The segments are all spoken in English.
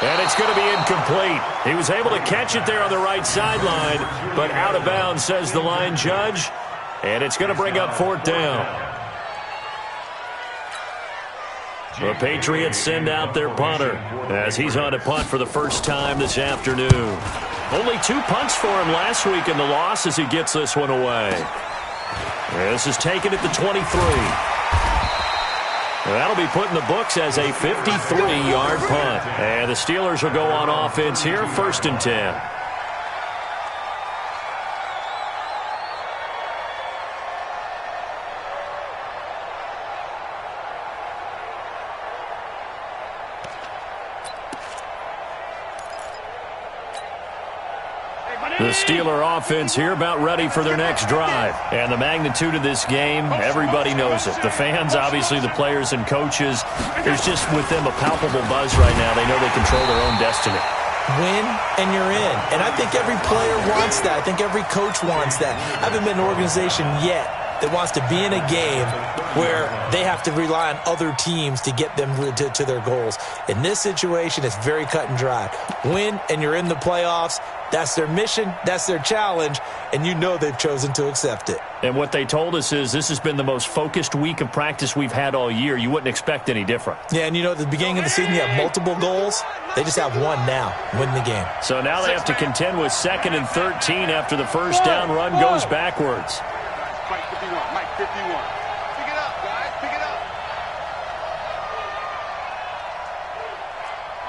And it's going to be incomplete. He was able to catch it there on the right sideline, but out of bounds, says the line judge. And it's going to bring up 4th down. The Patriots send out their punter as he's on to punt for the first time this afternoon. Only 2 punts for him last week in the loss as he gets this one away. This is taken at the 23. That'll be put in the books as a 53-yard punt. And the Steelers will go on offense here, 1st and 10. The Steeler offense here about ready for their next drive. And the magnitude of this game, everybody knows it. The fans, obviously the players and coaches, there's just with them a palpable buzz right now. They know they control their own destiny. Win and you're in. And I think every player wants that. I think every coach wants that. I haven't been in an organization yet that wants to be in a game where they have to rely on other teams to get them to their goals. In this situation, it's very cut and dry. Win and you're in the playoffs. That's their mission. That's their challenge. And you know they've chosen to accept it. And what they told us is this has been the most focused week of practice we've had all year. You wouldn't expect any different. Yeah, and you know at the beginning of the season you have multiple goals. They just have one now. Win the game. So now they have to contend with 2nd and 13 after the first down run goes backwards. Mike 51, Mike 51. Pick it up, guys, pick it up.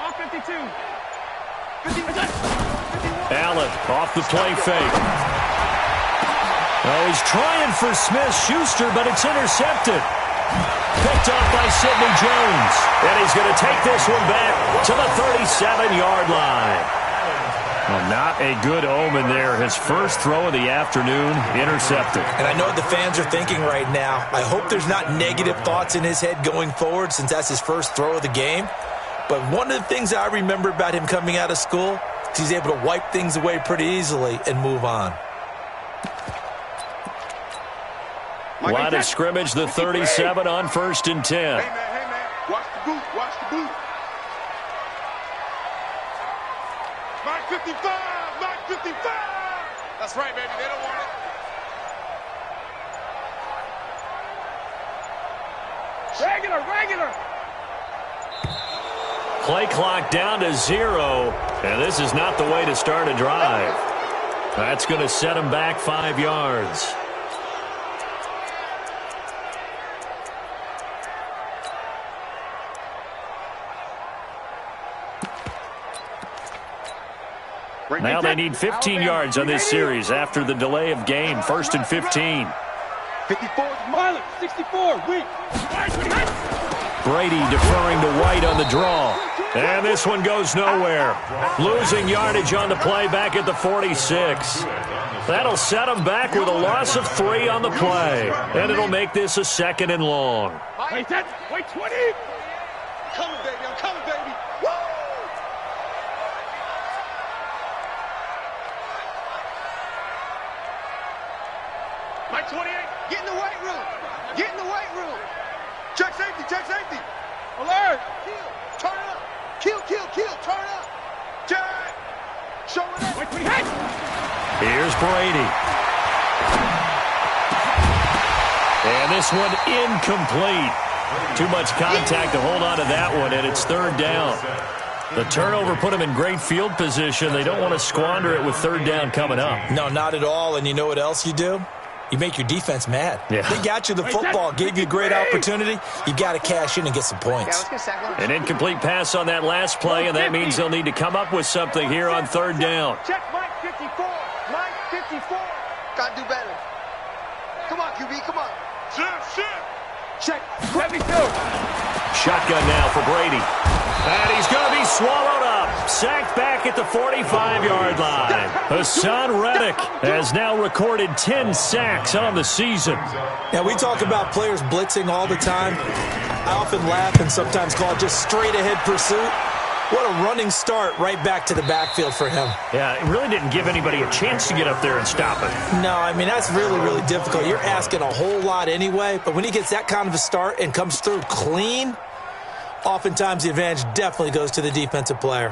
On 52. 51. Allen off the play fake. Oh, he's trying for Smith-Schuster, but it's intercepted. Picked off by Sidney Jones. And he's going to take this one back to the 37-yard line. Well, not a good omen there. His first throw of the afternoon intercepted. And I know what the fans are thinking right now. I hope there's not negative thoughts in his head going forward since that's his first throw of the game. But one of the things I remember about him coming out of school is he's able to wipe things away pretty easily and move on. Line of scrimmage, the 37 on 1st and 10. Hey, man, watch the boot, watch the boot. Mike 55, Mike 55. That's right, baby, they don't want it. Regular. Play clock down to 0, and this is not the way to start a drive. That's going to set him back 5 yards. Now they need 15 yards on this series after the delay of game. 1st and 15. 54, Marlon, 64, weak. Brady deferring to White on the draw. And this one goes nowhere. Losing yardage on the play back at the 46. That'll set him back with a loss of 3 on the play. And it'll make this a 2nd and long. Wait, 20. Coming, baby, I'm coming, baby. Woo! Mike 28, get in the weight room. Get in the weight room. Check safety, check safety. Alert. Kill, turn up. Kill, turn up. Check. Show it up. Here's Brady. And this one incomplete. Too much contact to hold on to that one, and it's 3rd down. The turnover put him in great field position. They don't want to squander it with 3rd down coming up. No, not at all. And you know what else you do? You make your defense mad. Yeah. They got you the football, gave you a great opportunity. You got to cash in and get some points. An incomplete pass on that last play, and that means they'll need to come up with something here on 3rd down. Check Mike 54. Mike 54. Got to do better. Come on, QB, come on. Check. 72. Shotgun now for Brady. And he's going to be swallowed up. Sacked back at the 45-yard line. Hassan Reddick has now recorded 10 sacks on the season. Now, we talk about players blitzing all the time. I often laugh and sometimes call it just straight-ahead pursuit. What a running start right back to the backfield for him. Yeah, it really didn't give anybody a chance to get up there and stop it. No, I mean, that's really, really difficult. You're asking a whole lot anyway, but when he gets that kind of a start and comes through clean, Oftentimes, the advantage definitely goes to the defensive player.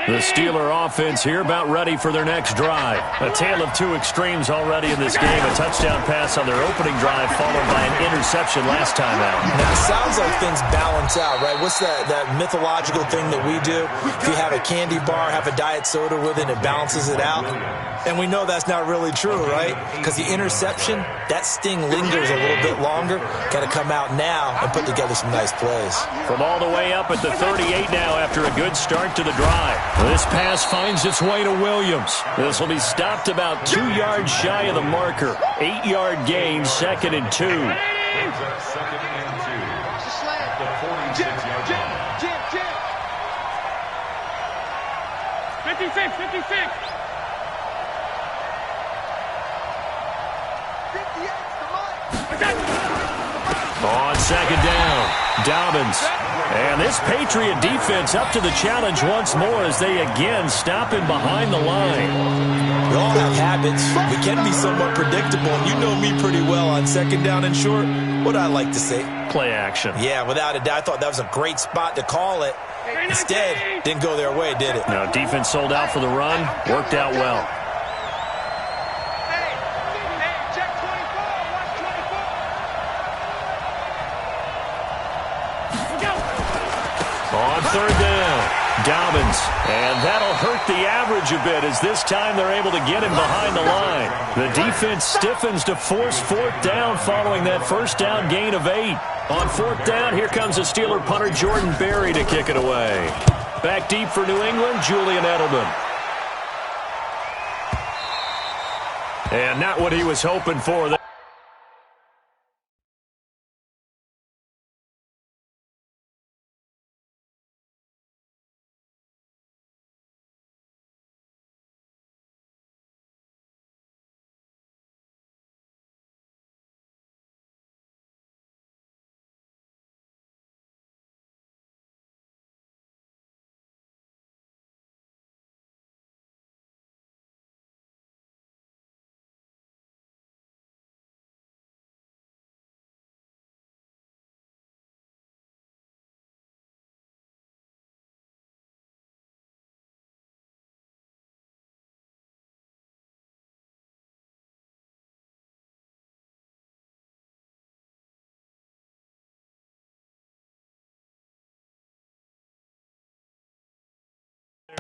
The Steeler offense here about ready for their next drive. A tale of two extremes already in this game. A touchdown pass on their opening drive followed by an interception last time out. Now, it sounds like things balance out, right? What's that mythological thing that we do? If you have a candy bar, have a diet soda with it, it balances it out. And we know that's not really true, right? Because the interception, that sting lingers a little bit longer. Got to come out now and put together some nice plays. From all the way up at the 38 now after a good start to the drive. This pass finds its way to Williams. This will be stopped about 2 yards shy of the marker. 8-yard gain, 2nd and 2. Jim. 56, 56. 58's On 2nd down, Dobbins. And this Patriot defense up to the challenge once more as they again stop him behind the line. We all have habits. We can be somewhat predictable. And you know me pretty well on 2nd down and short. What I like to say? Play action. Yeah, without a doubt. I thought that was a great spot to call it. Instead, didn't go their way, did it? Now, defense sold out for the run. Worked out well. On 3rd down, Dobbins. And that'll hurt the average a bit as this time they're able to get him behind the line. The defense stiffens to force 4th down following that 1st down gain of 8. On 4th down, here comes the Steeler punter Jordan Berry to kick it away. Back deep for New England, Julian Edelman. And not what he was hoping for.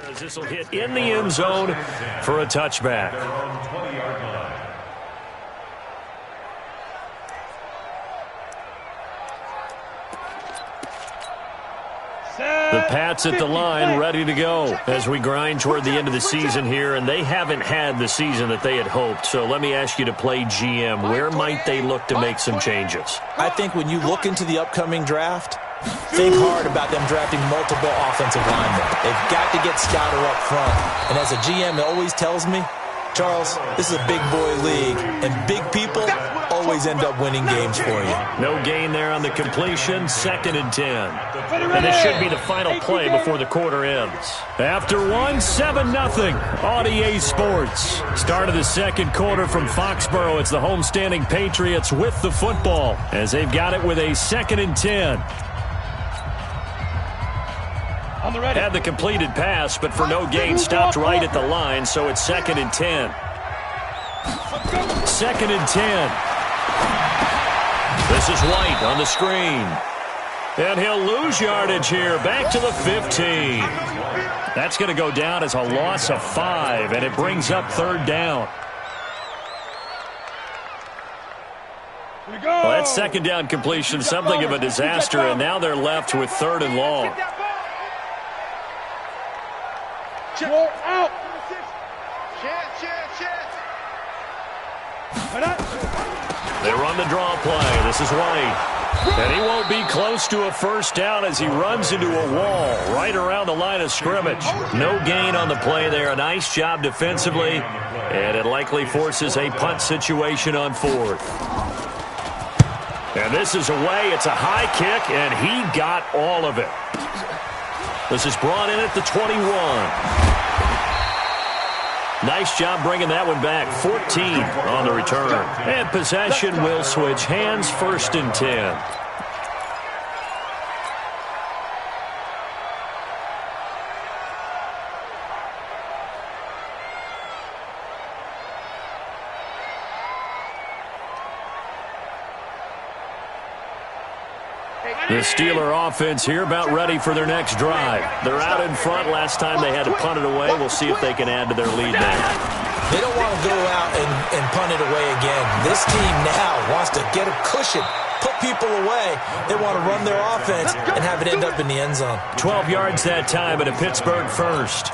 As this will hit in the end zone for a touchback. The Pats at the line ready to go as we grind toward the end of the season here, and they haven't had the season that they had hoped. So let me ask you to play GM. Where might they look to make some changes? I think when you look into the upcoming draft, think hard about them drafting multiple offensive linemen. They've got to get Scouter up front. And as a GM, it always tells me, Charles, this is a big boy league, and big people always end up winning games for you. No gain there on the completion, 2nd and 10. And this should be the final play before the quarter ends. After one, 7-0, RDA Sports. Start of the 2nd quarter from Foxborough. It's the homestanding Patriots with the football as they've got it with a 2nd and 10. Had the completed pass, but for no gain, stopped right at the line, so it's 2nd and 10. 2nd and 10. This is White on the screen. And he'll lose yardage here, back to the 15. That's going to go down as a loss of 5, and it brings up 3rd down. Well, that 2nd down completion, something of a disaster, and now they're left with 3rd and long. out. They run the draw play. This is White. And he won't be close to a 1st down as he runs into a wall right around the line of scrimmage. No gain on the play there. A nice job defensively. And it likely forces a punt situation on 4th. And this is away. It's a high kick, and he got all of it. This is brought in at the 21. Nice job bringing that one back. 14 on the return. And possession will switch hands, 1st and 10. The Steeler offense here about ready for their next drive. They're out in front. Last time they had to punt it away. We'll see if they can add to their lead now. They don't want to go out and punt it away again. This team now wants to get a cushion, put people away. They want to run their offense and have it end up in the end zone. 12 yards that time and a Pittsburgh first.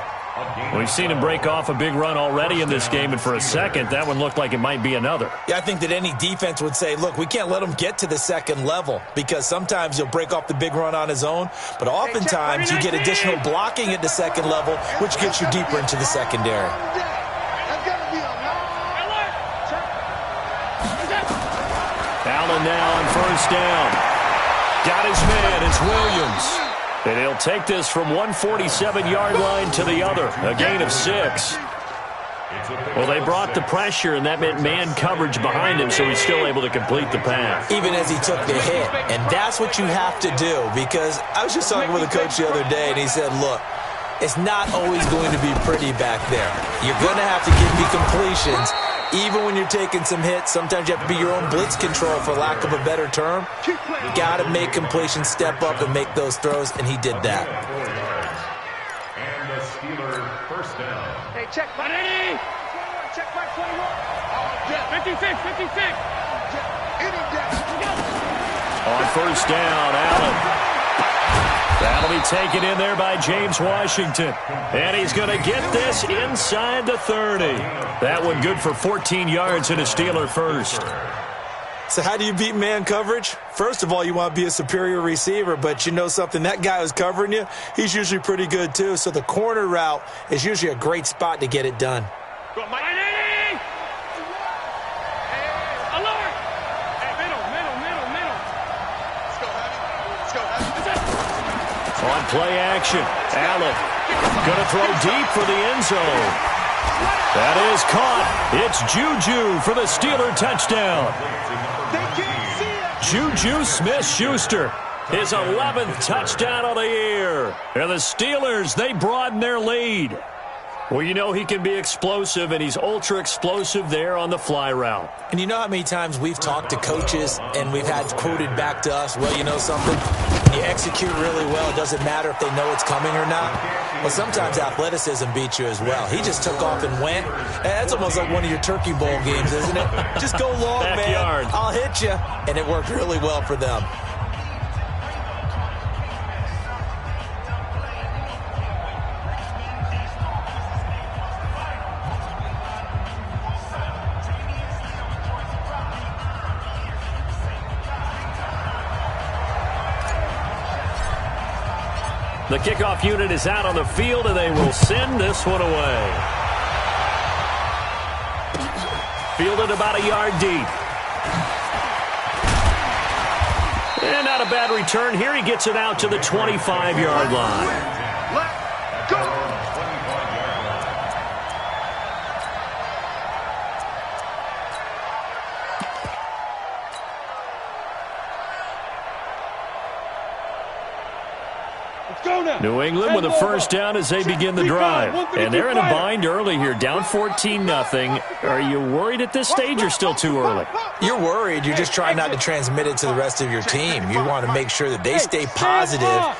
We've seen him break off a big run already in this game, and for a second, that one looked like it might be another. Yeah, I think that any defense would say, look, we can't let him get to the second level because sometimes he'll break off the big run on his own, but oftentimes you get additional blocking at the second level, which gets you deeper into the secondary. Allen now on 1st down. Got his man. It's Williams. And he'll take this from 147-yard line to the other. A gain of 6. Well, they brought the pressure, and that meant man coverage behind him, so he's still able to complete the pass. Even as he took the hit. And that's what you have to do, because I was just talking with a coach the other day, and he said, look, it's not always going to be pretty back there. You're going to have to give me completions. Even when you're taking some hits, sometimes you have to be your own blitz control, for lack of a better term. You got to make completions, step up, and make those throws, and he did that. And the Steeler 1st down. Hey, check by 80. Check by 21. 56, 56. On 1st down, Allen. That'll be taken in there by James Washington. And he's going to get this inside the 30. That one good for 14 yards and a Steeler first. So how do you beat man coverage? First of all, you want to be a superior receiver, but you know something, that guy who's covering you, he's usually pretty good too. So the corner route is usually a great spot to get it done. Go, Mike. Alert! Hey, middle. Let's go, Honey. Let's go, Honey. On play action, Allen going to throw deep for the end zone. That is caught. It's Juju for the Steeler touchdown. Juju Smith-Schuster, his 11th touchdown of the year. And the Steelers, they broaden their lead. Well, you know he can be explosive, and he's ultra-explosive there on the fly route. And you know how many times we've talked to coaches and we've had quoted back to us, well, you know something? When you execute really well, it doesn't matter if they know it's coming or not. Well, sometimes athleticism beats you as well. He just took off and went. And that's almost like one of your Turkey Bowl games, isn't it? Just go long, Backyard. man. I'll hit you. And it worked really well for them. The kickoff unit is out on the field, and they will send this one away. Fielded about a yard deep. And not a bad return. Here he gets it out to the 25-yard line. Let's go! New England with a first down as they begin the drive. And they're in a bind early here, down 14-0. Are you worried at this stage or still too early? You're worried. You're just trying not to transmit it to the rest of your team. You want to make sure that they stay positive.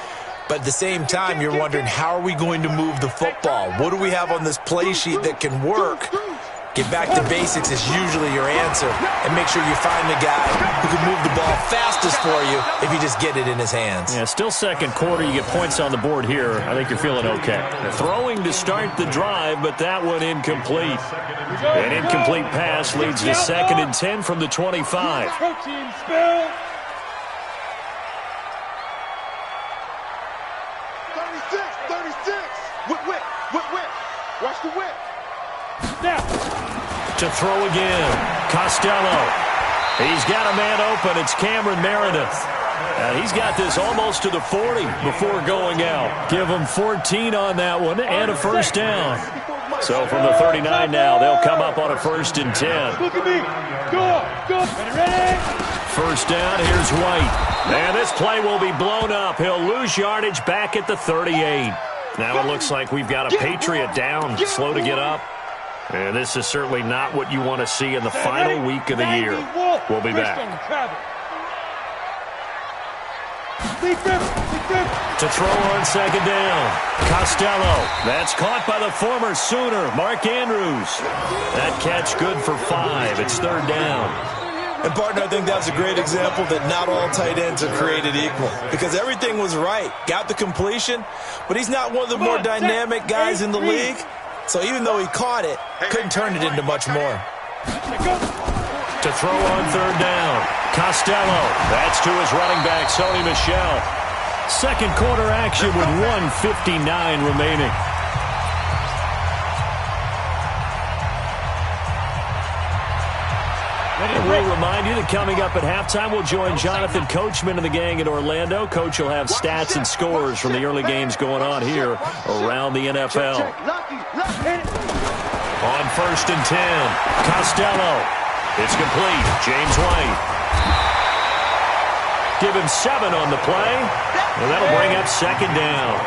But at the same time, you're wondering, how are we going to move the football? What do we have on this play sheet that can work? Get back to basics is usually your answer. And make sure you find the guy who can move the ball fastest for you if you just get it in his hands. Yeah, still second quarter. You get points on the board here. I think you're feeling okay. Throwing to start the drive, but that one incomplete. An incomplete pass leads to 2nd and 10 from the 25. Protein spill. 36. Whip. Watch the whip. Snap. To throw again. Costello. He's got a man open. It's Cameron Meredith. And he's got this almost to the 40 before going out. Give him 14 on that one and a first down. So from the 39 now, they'll come up on a 1st and 10. Look at me. Go. Ready? First down, here's White. And this play will be blown up. He'll lose yardage back at the 38. Now it looks like we've got a Patriot down, slow to get up. And this is certainly not what you want to see in the final week of the year. We'll be back. To throw on 2nd down. Costello. That's caught by the former Sooner, Mark Andrews. That catch good for 5. It's 3rd down. And, partner, I think that's a great example that not all tight ends are created equal. Because everything was right. Got the completion, but he's not one of the more dynamic guys in the league. So even though he caught it, couldn't turn it into much more. To throw on 3rd down. Costello. That's to his running back, Sony Michel. Second quarter action with 1:59 remaining. And we'll remind you that coming up at halftime, we'll join Jonathan Coachman and the gang in Orlando. Coach will have stats and scores from the early games going on here around the NFL. On 1st and 10, Costello. It's complete. James White. Give him 7 on the play, and that'll bring up 2nd down.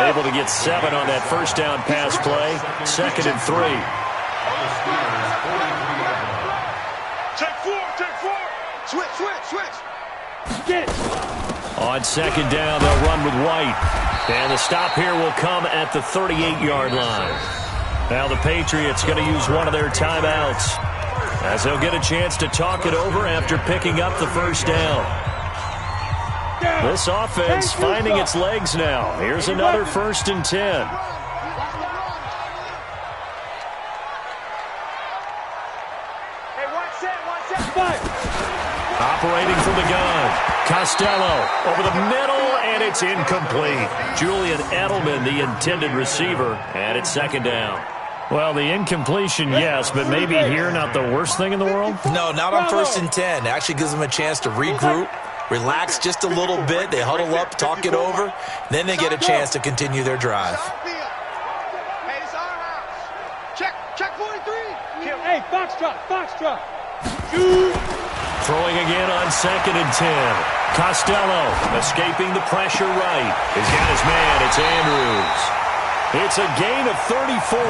Able to get 7 on that first down pass play. 2nd and 3. Switch. Get it. On 2nd down, they'll run with White. And the stop here will come at the 38-yard line. Now the Patriots going to use one of their timeouts, as they'll get a chance to talk it over after picking up the first down. This offense finding its legs now. Here's another 1st and 10. Operating from the gun. Costello over the middle, and it's incomplete. Julian Edelman, the intended receiver, and it's 2nd down. Well, the incompletion, yes, but maybe here not the worst thing in the world? No, not on 1st and 10. It actually gives them a chance to regroup, relax just a little bit. They huddle up, talk it over. Then they get a chance to continue their drive. Hey, it's our house. Check 43. Hey, Foxtrot. Throwing again on 2nd and 10. Costello escaping the pressure right. He's got his man. It's Andrews. It's a gain of 34.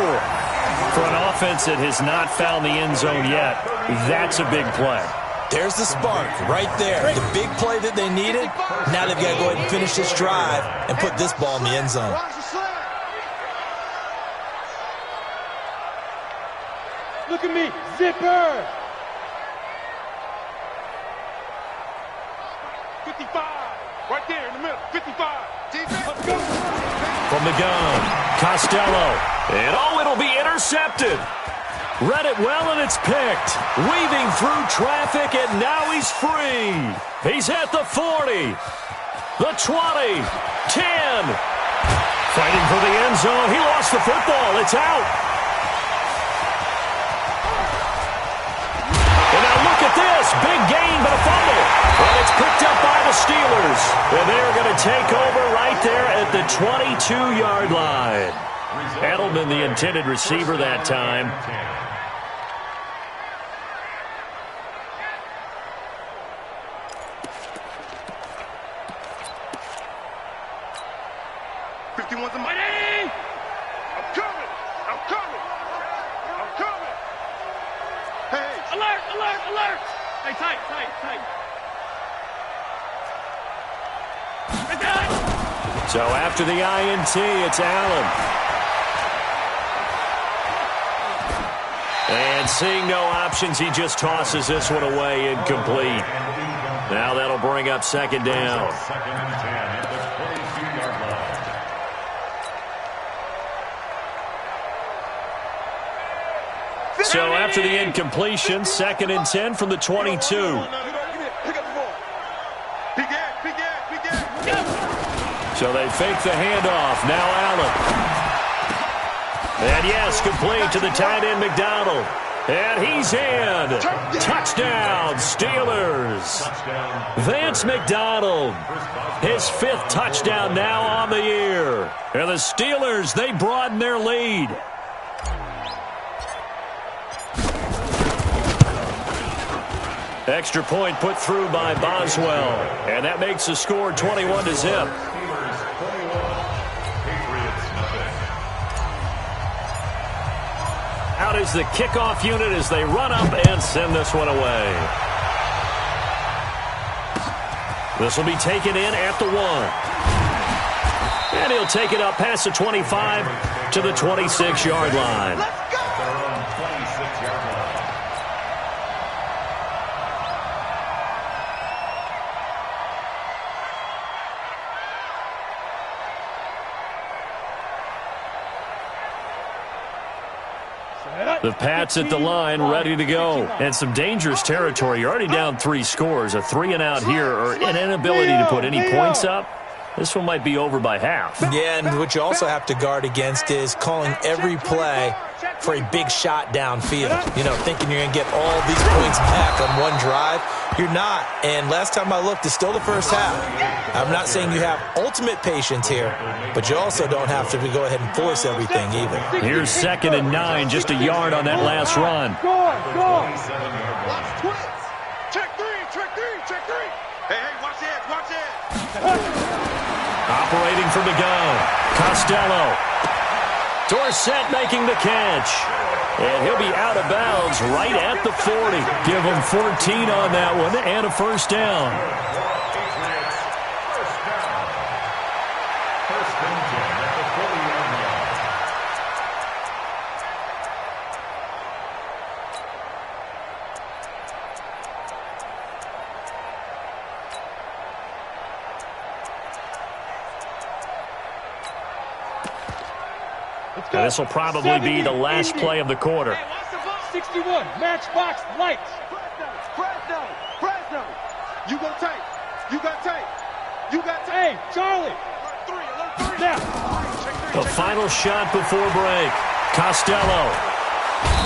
For an offense that has not found the end zone yet, that's a big play. There's the spark right there. The big play that they needed. Now they've got to go ahead and finish this drive and put this ball in the end zone. Look at me. Zipper. 55. Right there in the middle. 55. Let's go. From the gun, Costello. And it'll be intercepted. Read it well, and it's picked. Weaving through traffic, and now he's free. He's at the 40, the 20, 10. Fighting for the end zone. He lost the football. It's out. And now look at this. Big gain, but a fumble. And it's picked up by the Steelers. And they're going to take over right there at the 22-yard line. Edelman, the intended receiver that time. Alert! Hey, tight. So after the INT, it's Allen. And seeing no options, he just tosses this one away, incomplete. Now that'll bring up 2nd down. So after the incompletion, 2nd and 10 from the 22. So they fake the handoff. Now Allen. And yes, complete to the tight end, McDonald. And he's in. Touchdown, Steelers. Vance McDonald, his 5th touchdown now on the year. And the Steelers, they broaden their lead. Extra point put through by Boswell. And that makes the score 21-0. Out is the kickoff unit as they run up and send this one away. This will be taken in at the 1. And he'll take it up past the 25 to the 26-yard line. The Pats at the line, ready to go. And some dangerous territory. You're already down 3 scores. A 3-and-out here, or an inability to put any points up. This one might be over by half. Yeah, and what you also have to guard against is calling every play for a big shot downfield. You know, thinking you're going to get all these points back on one drive. You're not. And last time I looked, it's still the first half. I'm not saying you have ultimate patience here, but you also don't have to go ahead and force everything either. Here's 2nd and 9, just a yard on that last run. Check three. Hey, watch it. Operating from the gun, Costello. Dorsett making the catch. And he'll be out of bounds right at the 40. Give him 14 on that one and a first down. And this will probably be the last play of the quarter. 61, matchbox lights. Fresno. You got tape. Hey, Charlie. Now. The final shot before break. Costello.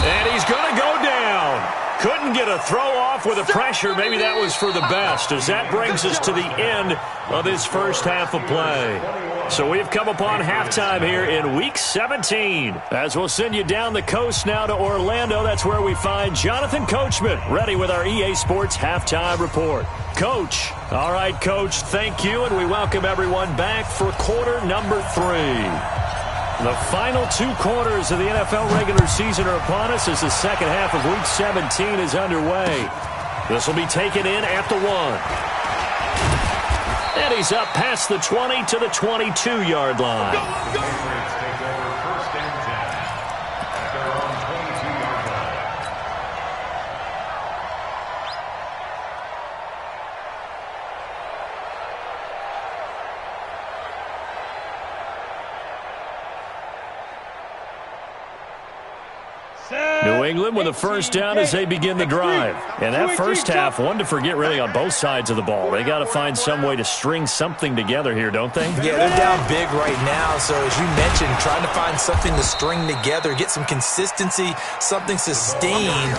And he's going to go down. Couldn't get a throw off with the pressure. Maybe that was for the best, as that brings us to the end of this first half of play. So we've come upon halftime here in Week 17. As we'll send you down the coast now to Orlando, that's where we find Jonathan Coachman, ready with our EA Sports Halftime Report. Coach. All right, Coach, thank you, and we welcome everyone back for quarter number 3. The final 2 quarters of the NFL regular season are upon us as the second half of Week 17 is underway. This will be taken in at the 1. And he's up past the 20 to the 22-yard line. New England with a first down as they begin the drive. And that first half, one to forget really on both sides of the ball. They got to find some way to string something together here, don't they? Yeah, they're down big right now. So as you mentioned, trying to find something to string together, get some consistency, something sustained,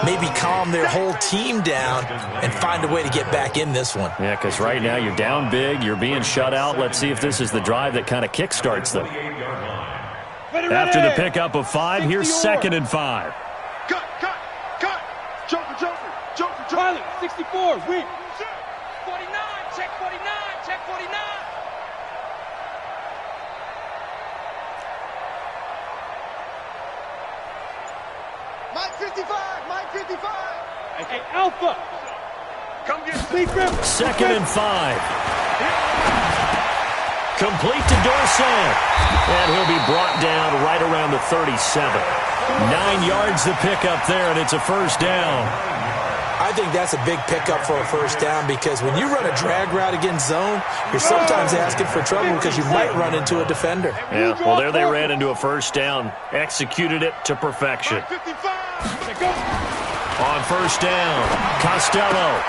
maybe calm their whole team down and find a way to get back in this one. Yeah, because right now you're down big, you're being shut out. Let's see if this is the drive that kind of kickstarts them. After the pickup of 5, here's 2nd and 5. Cut. Joker. Charlie, 64, weak. 49, check 49. Mike 55. Hey, Alpha. Come get Lee Griffin. 2nd and 5. Complete to Dorsett. And he'll be brought down right around the 37. 9 yards to pick up there, and it's a first down. I think that's a big pickup for a first down because when you run a drag route against zone, you're sometimes asking for trouble because you might run into a defender. Yeah, well, there they ran into a first down. Executed it to perfection. On first down, Costello.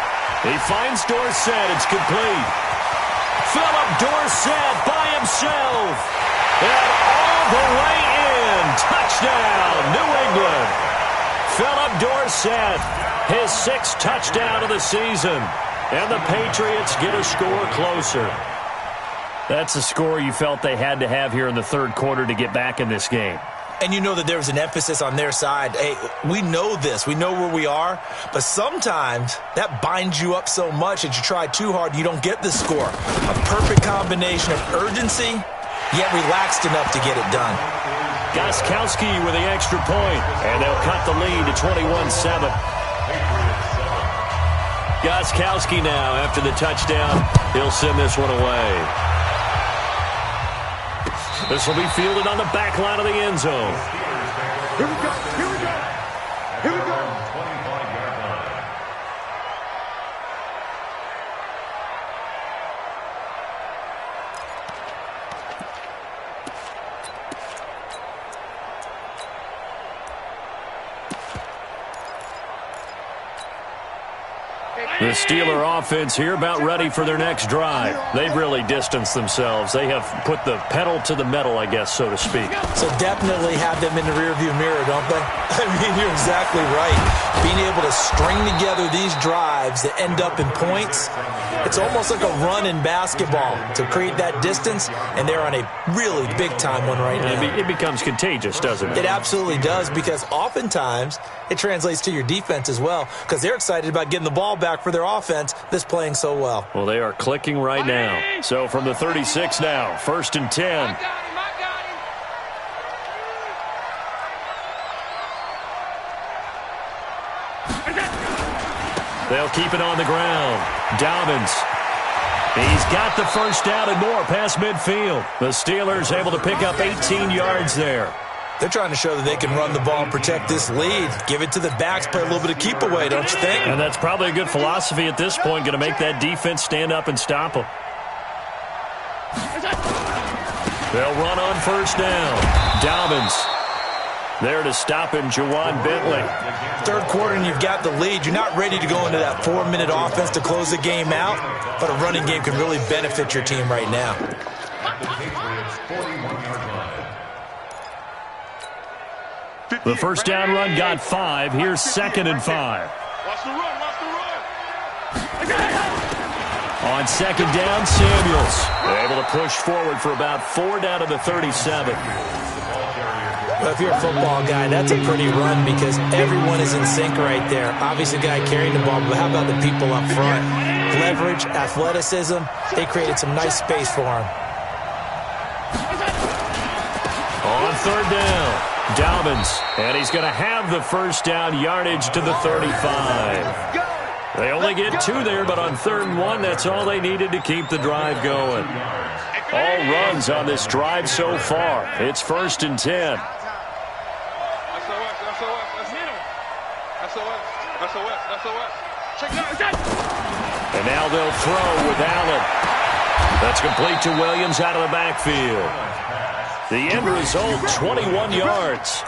He finds Dorsett. It's complete. Philip Dorsett by himself. And all the way in. Touchdown, New England. Philip Dorsett, his 6th touchdown of the season. And the Patriots get a score closer. That's a score you felt they had to have here in the third quarter to get back in this game. And you know that there was an emphasis on their side. Hey, we know this. We know where we are. But sometimes that binds you up so much that you try too hard, you don't get the score. A perfect combination of urgency, yet relaxed enough to get it done. Gostkowski with the extra point, and they'll cut the lead to 21-7. Gostkowski now, after the touchdown, he'll send this one away. This will be fielded on the back line of the end zone. Here we go. Here we go. Here we go. The Steeler offense here about ready for their next drive. They've really distanced themselves. They have put the pedal to the metal, I guess, so to speak. So definitely have them in the rearview mirror, don't they? I mean, you're exactly right. Being able to string together these drives that end up in points, it's almost like a run in basketball to create that distance, and they're on a really big-time one right now. It becomes contagious, doesn't it? It absolutely does, because oftentimes it translates to your defense as well, because they're excited about getting the ball back for their offense that's playing so well. Well, they are clicking right now. So from the 36 now, 1st and 10. They'll keep it on the ground. Dobbins. He's got the first down and more past midfield. The Steelers able to pick up 18 yards there. They're trying to show that they can run the ball and protect this lead. Give it to the backs, play a little bit of keep away, don't you think? And that's probably a good philosophy at this point, going to make that defense stand up and stop them. They'll run on first down. Dobbins there to stop him, Juwan Bentley. Third quarter and you've got the lead. You're not ready to go into that 4-minute offense to close the game out, but a running game can really benefit your team right now. The first down run got 5. Here's 2nd and 5. Watch the run. Watch the run. On 2nd down, Samuels. They're able to push forward for about 4 down to the 37. Well, if you're a football guy, that's a pretty run because everyone is in sync right there. Obviously, the guy carrying the ball, but how about the people up front? Leverage, athleticism, they created some nice space for him. On 3rd down, Dobbins, and he's going to have the first down, yardage to the 35. They only get 2 there, but on 3rd and 1, that's all they needed to keep the drive going. All runs on this drive so far. It's 1st and 10. And now they'll throw with Allen. That's complete to Williams out of the backfield. The end result, 21 yards.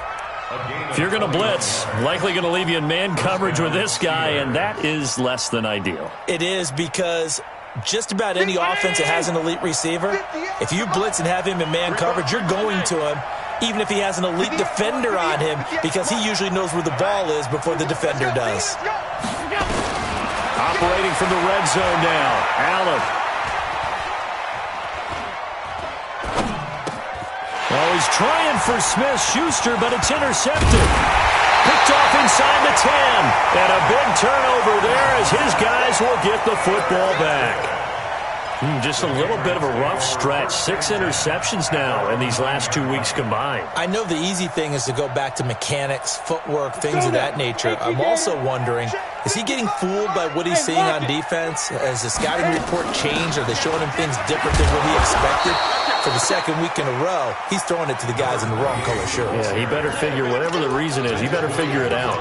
If you're going to blitz, likely going to leave you in man coverage with this guy, and that is less than ideal. It is because just about any offense that has an elite receiver, if you blitz and have him in man coverage, you're going to him, even if he has an elite defender on him, because he usually knows where the ball is before the defender does. Operating from the red zone now, Allen. Oh, he's trying for Smith-Schuster, but it's intercepted. Picked off inside the 10. And a big turnover there as his guys will get the football back. Just a little bit of a rough stretch. 6 interceptions now in these last 2 weeks combined. I know the easy thing is to go back to mechanics, footwork, things of that nature. I'm also wondering, is he getting fooled by what he's seeing on defense? Has the scouting report changed? Are they showing him things different than what he expected? For the 2nd week in a row, he's throwing it to the guys in the wrong color shirts. Yeah, he better figure, whatever the reason is, he better figure it out.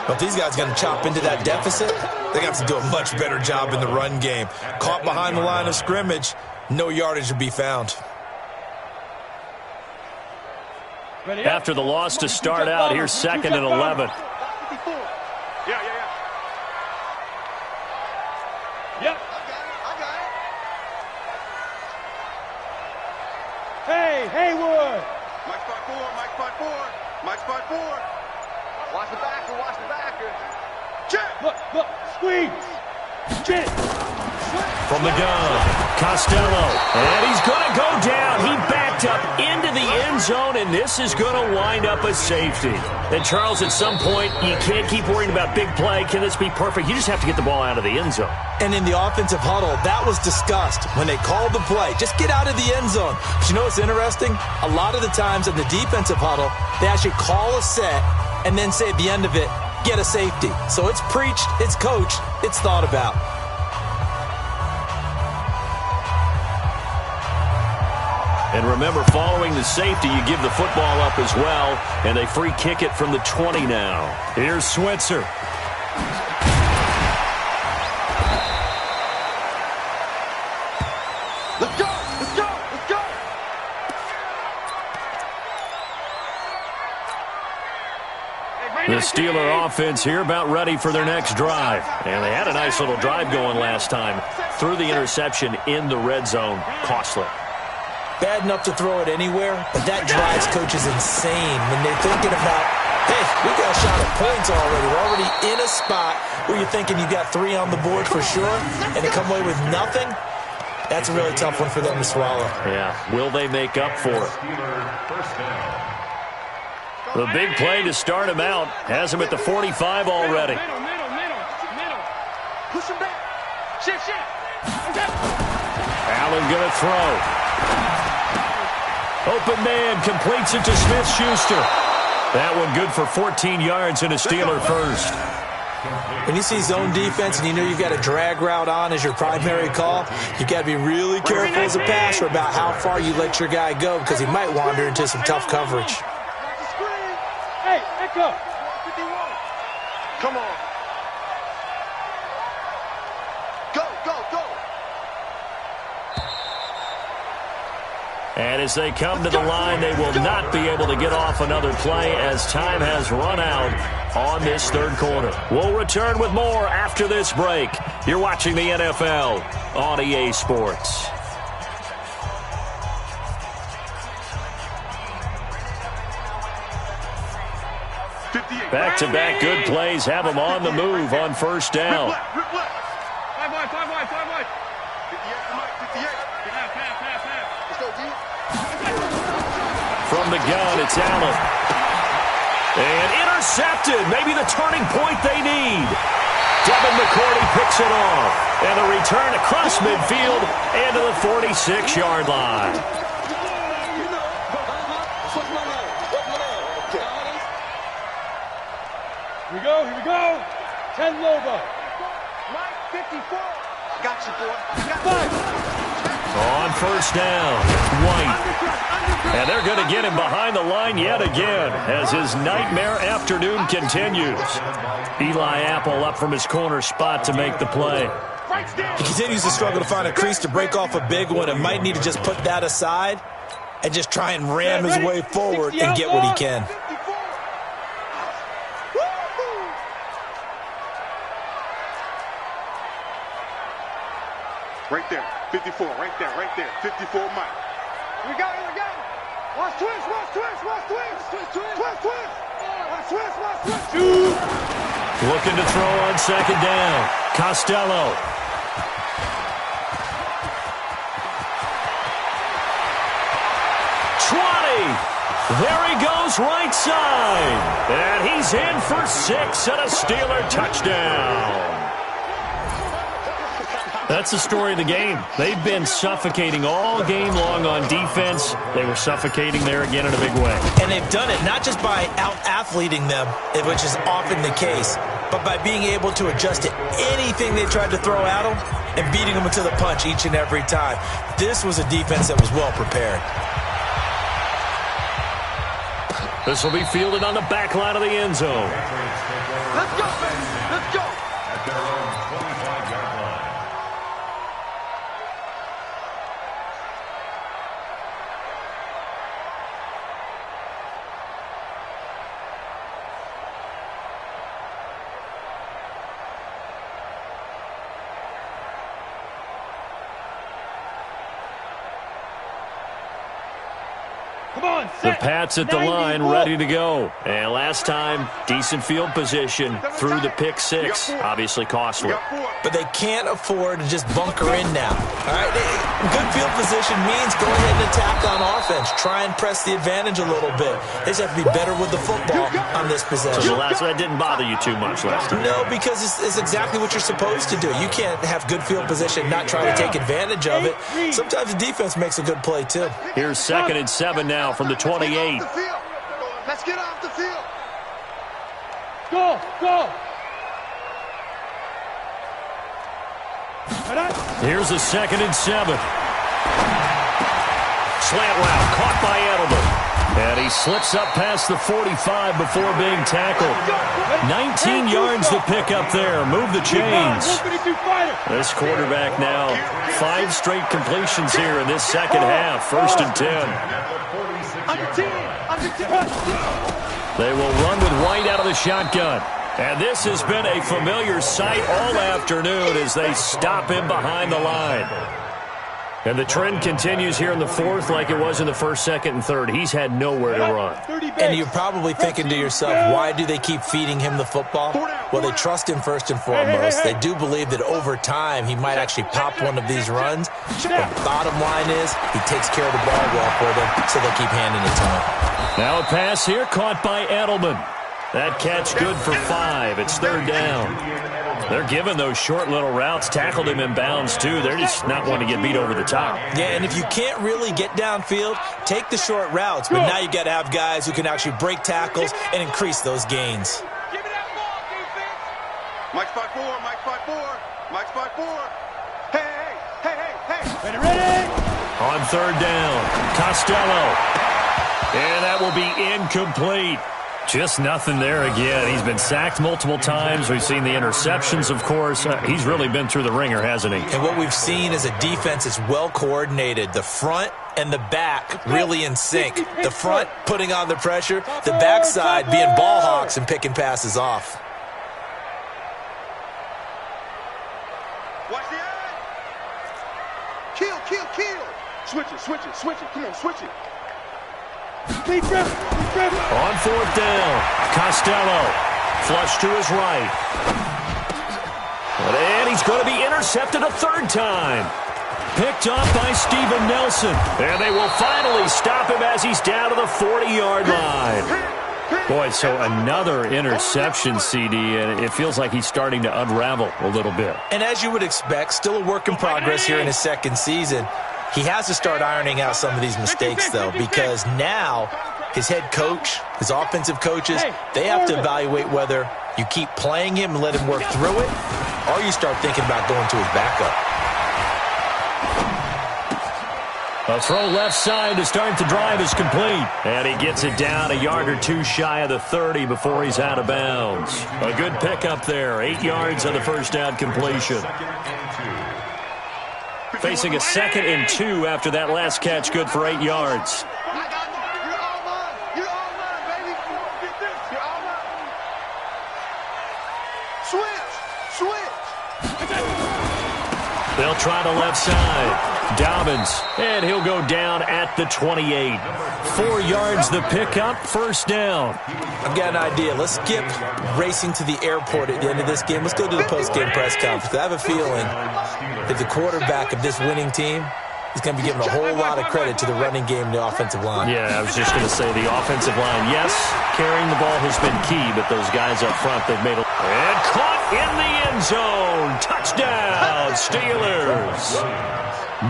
But these guys are going to chop into that deficit. They have to do a much better job in the run game. Caught behind the line of scrimmage, no yardage to be found. After the loss to start out, here's 2nd and 11. Yep. Hey, Haywood. Mike spot 4. Mike spot 4. Mike spot 4. Watch the back. Sweep. Spin. From the gun, Costello, and he's going to go down. He backed up into the end zone, and this is going to wind up a safety. And, Charles, at some point, you can't keep worrying about big play. Can this be perfect? You just have to get the ball out of the end zone. And in the offensive huddle, that was discussed when they called the play. Just get out of the end zone. But you know what's interesting? A lot of the times in the defensive huddle, they actually call a set and then say at the end of it, get a safety. So it's preached, it's coached, it's thought about. And remember, following the safety, you give the football up as well, and they free kick it from the 20 now. Here's Switzer. Let's go! Let's go! Let's go! The Steeler offense here about ready for their next drive. And they had a nice little drive going last time. Threw the interception in the red zone. Costly. Bad enough to throw it anywhere, but that drives coaches insane when they're thinking about, hey, we got a shot at points already. We're already in a spot where you're thinking you got 3 on the board for sure, and to come away with nothing, that's a really tough one for them to swallow. Yeah, will they make up for it? The big play to start him out has him at the 45 already. Middle. Push him back. Shift. Allen going to throw. Open man completes it to Smith-Schuster. That one good for 14 yards and a Steeler first. When you see zone defense and you know you've got a drag route on as your primary call, you've got to be really careful as a passer about how far you let your guy go because he might wander into some tough coverage. Hey, Echo. Come on. Go. And as they come to the line, they will not be able to get off another play as time has run out on this third quarter. We'll return with more after this break. You're watching the NFL on EA Sports. Back-to-back good plays have them on the move on first down. Rip left. 5 wide. 58. Let's go, D. From the gun, it's Allen. And intercepted. Maybe the turning point they need. Devin McCourty picks it off. And the return across midfield and to the 46-yard line. Here we go. 10 Lobo. Mike, 54. Got you, boy. On first down, White. And they're going to get him behind the line yet again as his nightmare afternoon continues. Eli Apple up from his corner spot to make the play. He continues to struggle to find a crease to break off a big one and might need to just put that aside and just try and ram his way forward and get what he can. Right there, 54, right there, 54 Mike. Here we go. Watch twist. Looking to throw on second down. Costello. There he goes right side. And he's in for 6 and a Steeler touchdown. That's the story of the game. They've been suffocating all game long on defense. They were suffocating there again in a big way. And they've done it not just by out-athleting them, which is often the case, but by being able to adjust to anything they tried to throw at them and beating them into the punch each and every time. This was a defense that was well prepared. This will be fielded on the back line of the end zone. Let's go, baby. Let's go. At their own 25-yard line. The Pats at the line, ready to go. And last time, decent field position through the pick six. Obviously costly. But they can't afford to just bunker in now. All right, good field position means go ahead and attack on offense. Try and press the advantage a little bit. They just have to be better with the football on this possession. So the last one didn't bother you too much last time. No, because it's exactly what you're supposed to do. You can't have good field position, not try to take advantage of it. Sometimes the defense makes a good play, too. Here's 2nd and 7 now from the 28. Let's get off the field. Go, go. Here's a 2nd and 7. Slant route caught by Edelman. And he slips up past the 45 before being tackled. 19 yards to pick up there. Move the chains. This quarterback now, 5 straight completions here in this second half. 1st and 10. They will run with White out of the shotgun. And this has been a familiar sight all afternoon as they stop him behind the line. And the trend continues here in the 4th like it was in the 1st, 2nd, and 3rd. He's had nowhere to run. And you're probably thinking to yourself, why do they keep feeding him the football? Well, they trust him first and foremost. They do believe that over time he might actually pop one of these runs. The bottom line is he takes care of the ball well for them, so they keep handing it to him. Now a pass here caught by Edelman. That catch good for 5. It's 3rd down. They're giving those short little routes. Tackled him in bounds, too. They're just not wanting to get beat over the top. Yeah, and if you can't really get downfield, take the short routes. But now you got to have guys who can actually break tackles and increase those gains. Give me that ball, defense. Mike spot 4, Mike spot 4, Mike spot 4. Hey, hey, hey, hey, hey. Ready? On 3rd down, Costello. And that will be incomplete. Just nothing there again. He's been sacked multiple times. We've seen the interceptions, of course. He's really been through the ringer, hasn't he? And what we've seen is a defense that's well coordinated. The front and the back really in sync. The front putting on the pressure. The backside being ball hawks and picking passes off. Watch the eye. Kill, kill, kill. Switch it, switch it, switch it. Come on, switch it. On 4th down, Costello. Flush to his right. And he's going to be intercepted a 3rd time. Picked off by Steven Nelson. And they will finally stop him as he's down to the 40-yard line. Boy, so another interception, CD, and it feels like he's starting to unravel a little bit. And as you would expect, still a work in progress here in his 2nd season. He has to start ironing out some of these mistakes, though, because now his head coach, his offensive coaches, they have to evaluate whether you keep playing him and let him work through it, or you start thinking about going to his backup. A throw left side to start the drive is complete. And he gets it down a yard or 2 shy of the 30 before he's out of bounds. A good pickup there. 8 yards on the 1st down completion. Facing a 2nd and 2 after that last catch, good for 8 yards. You're all mine. You're all mine, baby. Get this. You're all mine. Switch. They'll try the left side. Dobbins, and he'll go down at the 28. 4 yards the pickup, 1st down. I've got an idea. Let's skip racing to the airport at the end of this game. Let's go to the post-game press conference. I have a feeling that the quarterback of this winning team is going to be giving a whole lot of credit to the running game and the offensive line. Yeah, I was just going to say the offensive line, yes, carrying the ball has been key, but those guys up front, they've made a... And caught in the end zone. Touchdown, Steelers.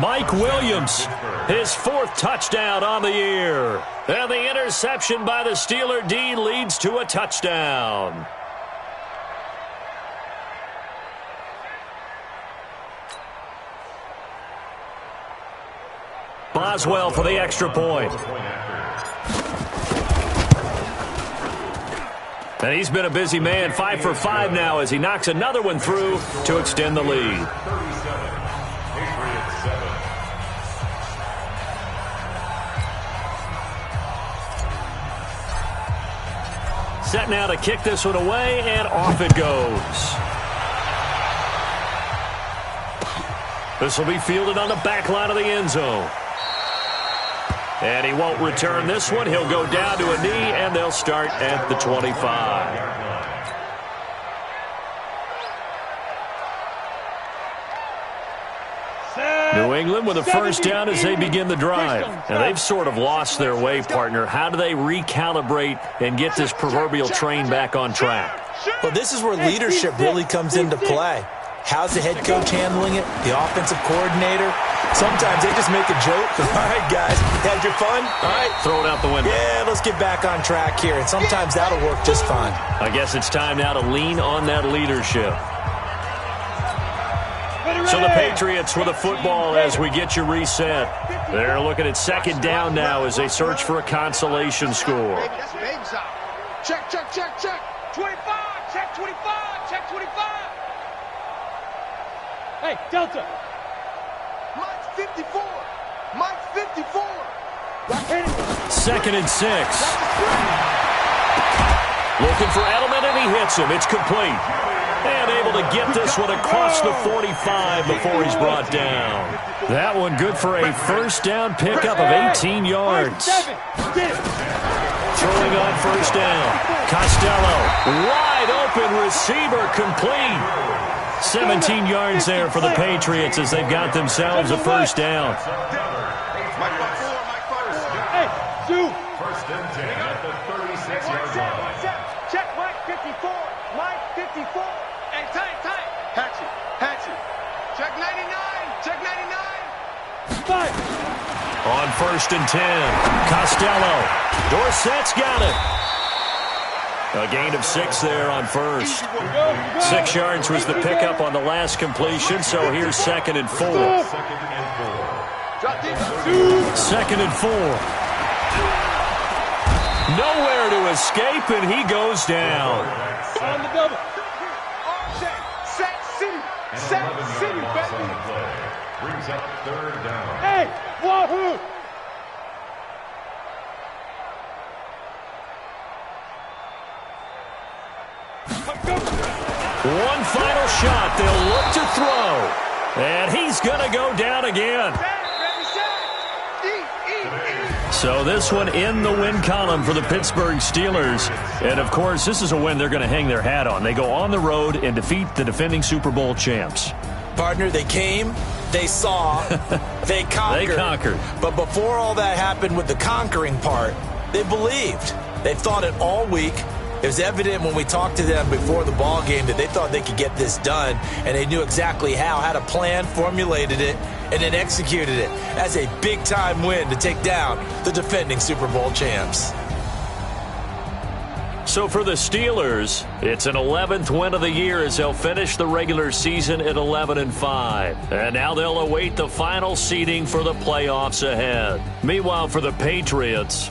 Mike Williams, his 4th touchdown on the year. And the interception by the Steeler D leads to a touchdown. Boswell for the extra point. And he's been a busy man, 5 for 5 now as he knocks another one through to extend the lead. Set now to kick this one away, and off it goes. This will be fielded on the back line of the end zone. And he won't return this one. He'll go down to a knee, and they'll start at the 25. New England with a first down as they begin the drive. And they've sort of lost their way, partner. How do they recalibrate and get this proverbial train back on track? Well, this is where leadership really comes into play. How's the head coach handling it? The offensive coordinator? Sometimes they just make a joke. All right, guys, had your fun? All right. Throw it out the window. Yeah, let's get back on track here. And sometimes that'll work just fine. I guess it's time now to lean on that leadership. So the Patriots with a football as we get you reset. They're looking at second down now as they search for a consolation score. Check, check, check, check. 25, check 25, check 25. Hey, Delta. Mike's 54. Mike's 54. Second and 6. Looking for Edelman, and he hits him. It's complete. And able to get this one across the 45 before he's brought down. That one good for a first down pickup of 18 yards. Throwing on first down. Costello, wide open receiver, complete. 17 yards there for the Patriots as they've got themselves a first down. Hey, Sue. First and 10 at the 36-yard line. Check Mike 54. Mike 54. Hey, tight. Hatchet. Check 99. Check 99. 5. On first and 10, Costello. Dorsett's got it. A gain of 6 there on first. 6 yards was the pickup on the last completion, so here's second and 4. Second and 4. Nowhere to escape, and he goes down. On the double. Set City, baby. Brings up third down. Hey, wahoo. One final shot. They'll look to throw. And he's going to go down again. So this one in the win column for the Pittsburgh Steelers. And, of course, this is a win they're going to hang their hat on. They go on the road and defeat the defending Super Bowl champs. Partner, they came, they saw, they conquered. They conquered. But before all that happened with the conquering part, they believed. They thought it all week. It was evident when we talked to them before the ball game that they thought they could get this done, and they knew exactly how, had a plan, formulated it, and then executed it. That's a big-time win to take down the defending Super Bowl champs. So for the Steelers, it's an 11th win of the year as they'll finish the regular season at 11-5. And now they'll await the final seeding for the playoffs ahead. Meanwhile, for the Patriots,